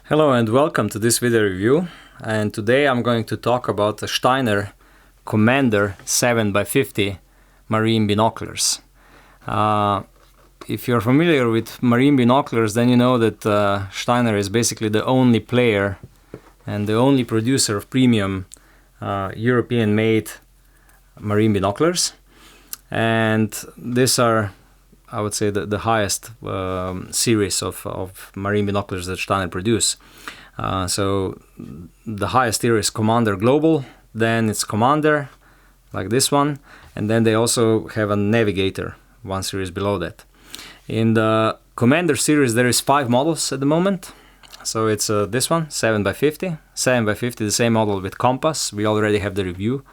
Hello and welcome to this video review, and today I'm going to talk about the Steiner Commander 7x50 marine binoculars. If you're familiar with marine binoculars, then you know that Steiner is basically the only player and the only producer of premium European-made marine binoculars, and these are, I would say, the highest series of marine binoculars that Steiner produce. So the highest tier is Commander Global, then it's Commander, like this one, and then they also have a Navigator, one series below that. In the Commander series there is 5 models at the moment. So it's this one, 7x50. 7x50, the same model with compass, we already have the review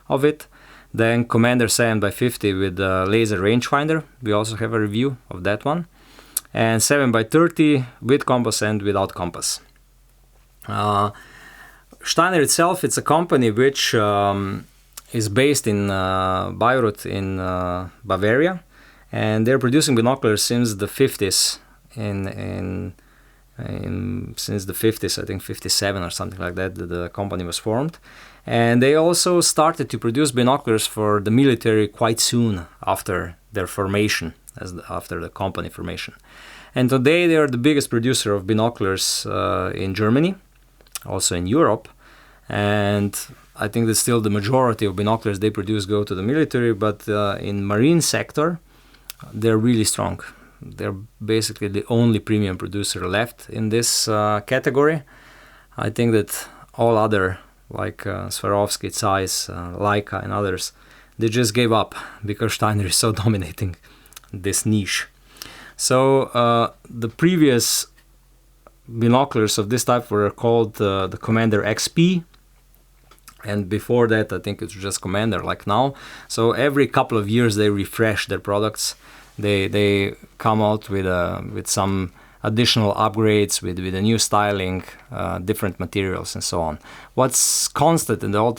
of it. Then Commander 7x50 with laser rangefinder, we also have a review of that one. And 7x30 with compass and without compass. Steiner itself, it's a company which is based in Bayreuth in Bavaria, and they're producing binoculars since the 50s. Since the 50s, I think 57 or something like that, the company was formed. And they also started to produce binoculars for the military quite soon after their formation, after the company formation. And today they are the biggest producer of binoculars in Germany, also in Europe. And I think that still the majority of binoculars they produce go to the military, but in marine sector, they're really strong. They're basically the only premium producer left in this category. I think that all other, like Swarovski, Zeiss, Leica and others, they just gave up because Steiner is so dominating this niche. So the previous binoculars of this type were called the Commander XP, and before that I think it's just Commander like now. So every couple of years they refresh their products. They come out with some additional upgrades, with a new styling, different materials and so on. What's constant at all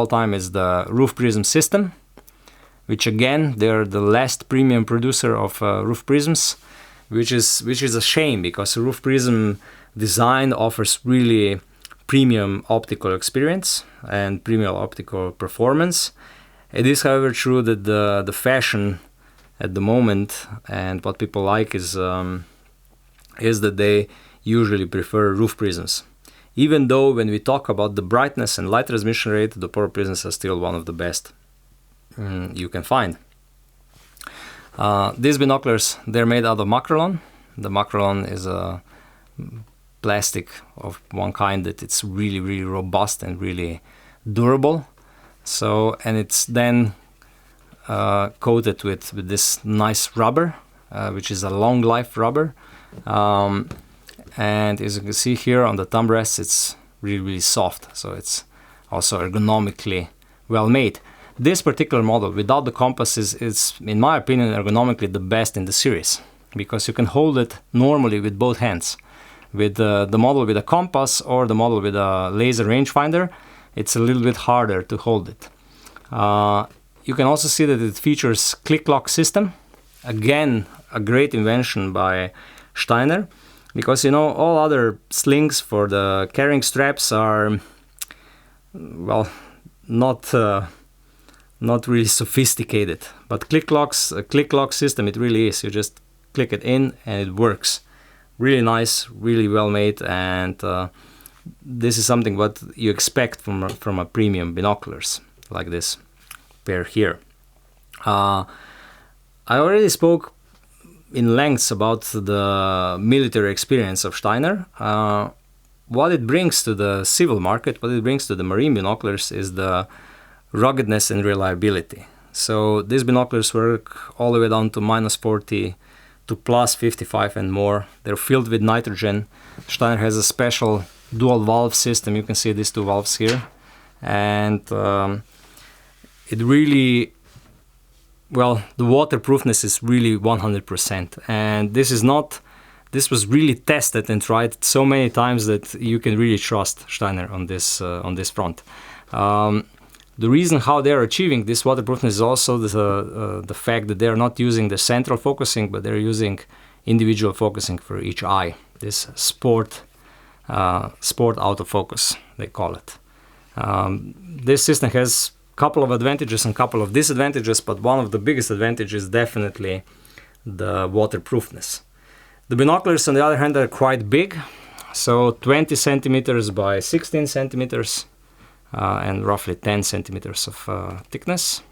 time is the roof prism system, which again they're the last premium producer of roof prisms, which is a shame because the roof prism design offers really premium optical experience and premium optical performance. It is, however, true that the fashion at the moment and what people like is that they usually prefer roof prisms. Even though when we talk about the brightness and light transmission rate, the pore prisms are still one of the best you can find. These binoculars, they're made out of macrolon. The macrolon is a plastic of one kind that it's really, really robust and really durable. So, and it's then coated with this nice rubber, which is a long life rubber. And as you can see here on the thumb rest, it's really, really soft. So it's also ergonomically well made. This particular model without the compass is, in my opinion, ergonomically the best in the series, because you can hold it normally with both hands. With the model with a compass or the model with a laser rangefinder, it's a little bit harder to hold it. You can also see that it features click-lock system. Again, a great invention by Steiner, because you know all other slings for the carrying straps are, well, not really sophisticated. But click-lock system, it really is. You just click it in and it works. Really nice, really well made, and this is something what you expect from a premium binoculars like this pair here. I already spoke in lengths about the military experience of Steiner. What it brings to the civil market, what it brings to the marine binoculars is the ruggedness and reliability. So these binoculars work all the way down to -40 to +55 and more. They're filled with nitrogen. Steiner has a special dual valve system. You can see these 2 valves here, and it really, well, the waterproofness is really 100%, and this was really tested and tried so many times that you can really trust Steiner on this front. The reason how they are achieving this waterproofness is also the fact that they are not using the central focusing, but they're using individual focusing for each eye. This sport sport autofocus, they call it. This system has a couple of advantages and a couple of disadvantages, but one of the biggest advantages is definitely the waterproofness. The binoculars, on the other hand, are quite big, so 20 centimeters by 16 centimeters and roughly 10 centimeters of thickness.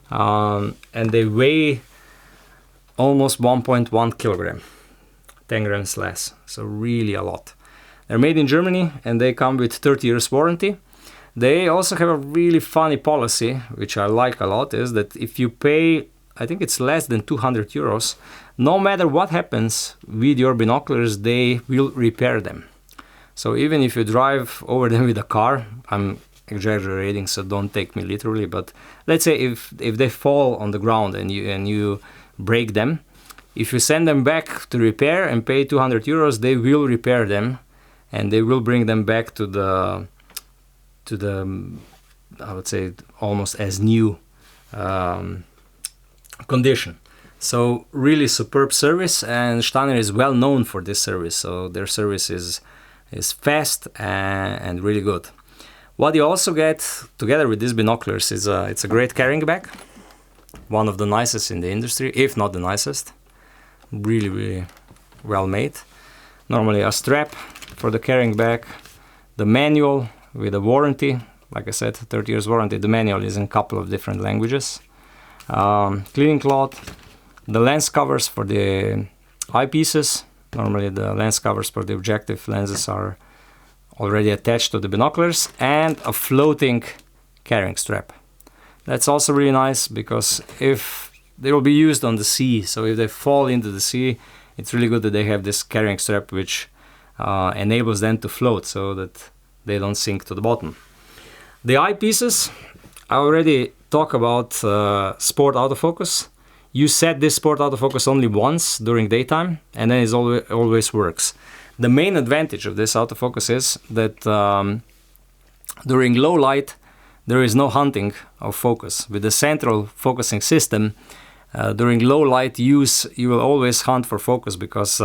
And they weigh almost 1.1 kilogram, 10 grams less, so really a lot. They're made in Germany and they come with 30 years warranty. They also have a really funny policy, which I like a lot, is that if you pay, I think it's less than 200 euros, no matter what happens with your binoculars, they will repair them. So even if you drive over them with a car, I'm exaggerating, so don't take me literally, but let's say if they fall on the ground and you break them, if you send them back to repair and pay 200 euros, they will repair them and they will bring them back to the I would say almost as new condition. So really superb service, and Steiner is well known for this service, so their service is fast and really good. What you also get together with these binoculars is it's a great carrying bag, one of the nicest in the industry, if not the nicest. Really, really well made. Normally a strap for the carrying bag, the manual with a warranty, like I said, 30 years warranty. The manual is in a couple of different languages. Cleaning cloth, the lens covers for the eyepieces. Normally the lens covers for the objective lenses are already attached to the binoculars, and a floating carrying strap. That's also really nice because if they will be used on the sea, so if they fall into the sea, it's really good that they have this carrying strap which enables them to float so that they don't sink to the bottom. The eyepieces, I already talked about sport autofocus. You set this sport autofocus only once during daytime and then it always works. The main advantage of this autofocus is that during low light there is no hunting of focus. With the central focusing system, during low light use you will always hunt for focus because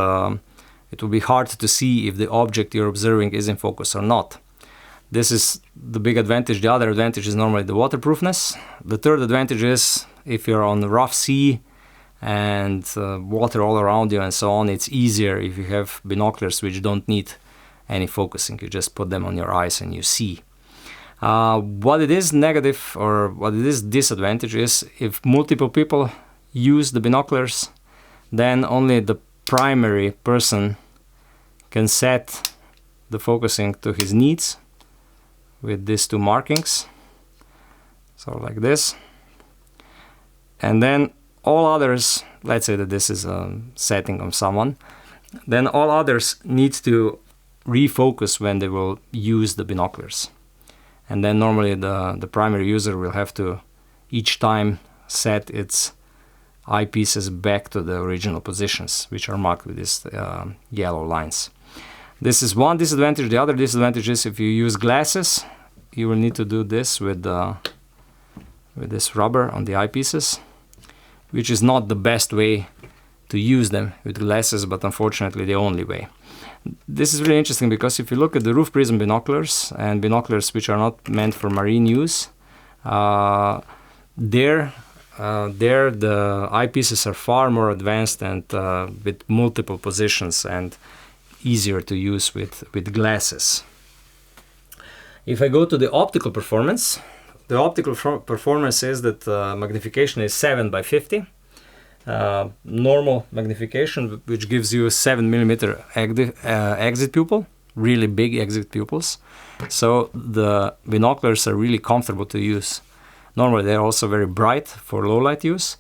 it will be hard to see if the object you're observing is in focus or not. This is the big advantage. The other advantage is normally the waterproofness. The third advantage is if you're on the rough sea and water all around you and so on, it's easier if you have binoculars which don't need any focusing. You just put them on your eyes and you see. What it is negative or what it is disadvantage is if multiple people use the binoculars, then only the primary person can set the focusing to his needs with these two markings, so like this, and then all others, let's say that this is a setting of someone, then all others need to refocus when they will use the binoculars, and then normally the primary user will have to each time set its eyepieces back to the original positions, which are marked with these yellow lines. This is one disadvantage. The other disadvantage is if you use glasses, you will need to do this with this rubber on the eyepieces, which is not the best way to use them with glasses, but unfortunately the only way. This is really interesting because if you look at the roof prism binoculars and binoculars which are not meant for marine use, there the eyepieces are far more advanced and with multiple positions and easier to use with glasses. If I go to the optical performance, the optical performance is that magnification is 7 by 50. Normal magnification, which gives you a 7 millimeter exit pupil, really big exit pupils. So the binoculars are really comfortable to use. Normally they're also very bright for low light use.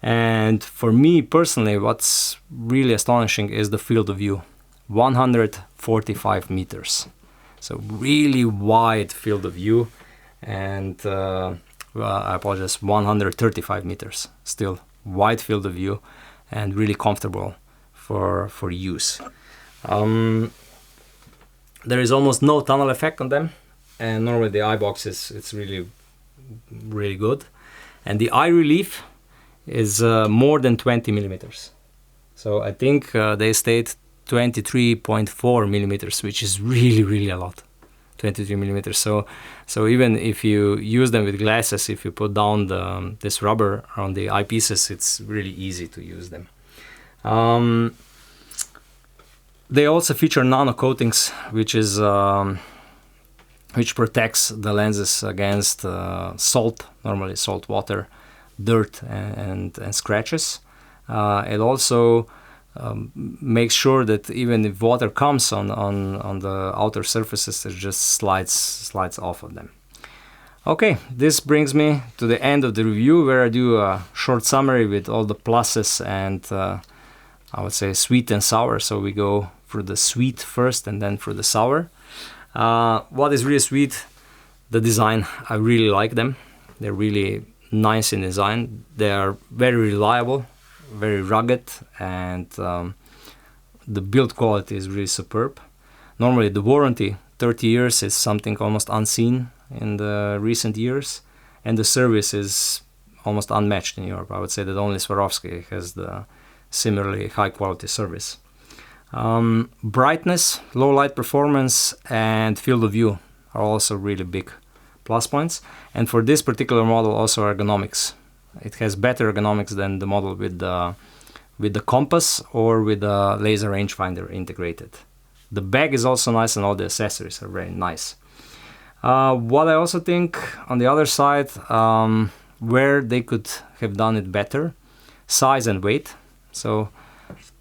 And for me personally, what's really astonishing is the field of view. 145 meters. So really wide field of view, and I apologize, 135 meters. Still wide field of view and really comfortable for use. There is almost no tunnel effect on them, and normally the eye box it's really good, and the eye relief is more than 20 millimeters. So I think they state 23.4 millimeters, which is really a lot. 23 millimeters. So even if you use them with glasses, if you put down this rubber on the eyepieces, it's really easy to use them. They also feature nano coatings, which protects the lenses against salt, normally salt water, dirt, and scratches. It also makes sure that even if water comes on the outer surfaces, it just slides off of them. Okay, this brings me to the end of the review, where I do a short summary with all the pluses and I would say sweet and sour. So we go for the sweet first and then for the sour. What is really sweet? The design. I really like them. They're really nice in design. They are very reliable, very rugged, and the build quality is really superb. Normally the warranty, 30 years, is something almost unseen in the recent years, and the service is almost unmatched in Europe. I would say that only Swarovski has the similarly high quality service. Brightness, low light performance, and field of view are also really big plus points. And for this particular model, also ergonomics. It has better ergonomics than the model with the compass or with the laser rangefinder integrated. The bag is also nice, and all the accessories are very nice. What I also think on the other side, where they could have done it better, size and weight. So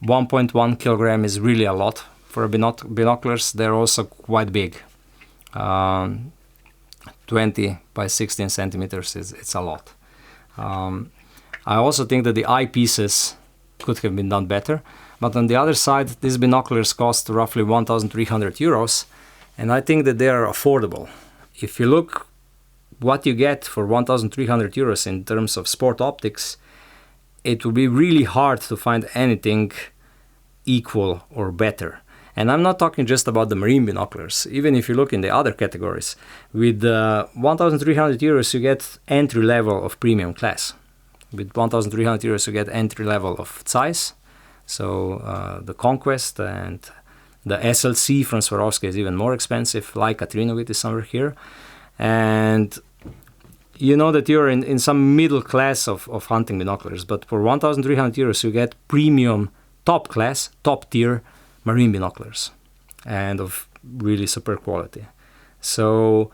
1.1 kilogram is really a lot for binoculars. They're also quite big. 20 by 16 centimeters it's a lot. I also think that the eyepieces could have been done better, but on the other side, these binoculars cost roughly 1,300 euros, and I think that they are affordable. If you look what you get for 1,300 euros in terms of sport optics, it will be really hard to find anything equal or better. And I'm not talking just about the marine binoculars. Even if you look in the other categories, with 1,300 euros you get entry level of premium class. With 1,300 euros you get entry level of Zeiss, so the Conquest, and the SLC from Swarovski is even more expensive, like Katrinovit is somewhere here. And you know that you're in some middle class of hunting binoculars, but for 1,300 euros you get premium, top class, top tier marine binoculars, and of really super quality. So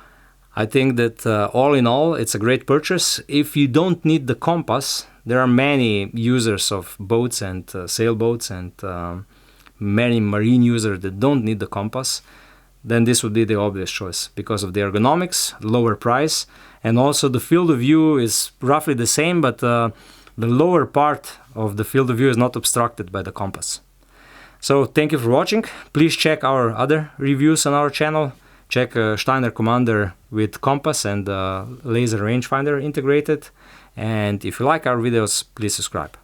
I think that all in all, it's a great purchase. If you don't need the compass, there are many users of boats and sailboats, and many marine users that don't need the compass, then this would be the obvious choice because of the ergonomics, lower price, and also the field of view is roughly the same, but the lower part of the field of view is not obstructed by the compass. So thank you for watching. Please check our other reviews on our channel. Check Steiner Commander with compass and laser rangefinder integrated. And if you like our videos, please subscribe.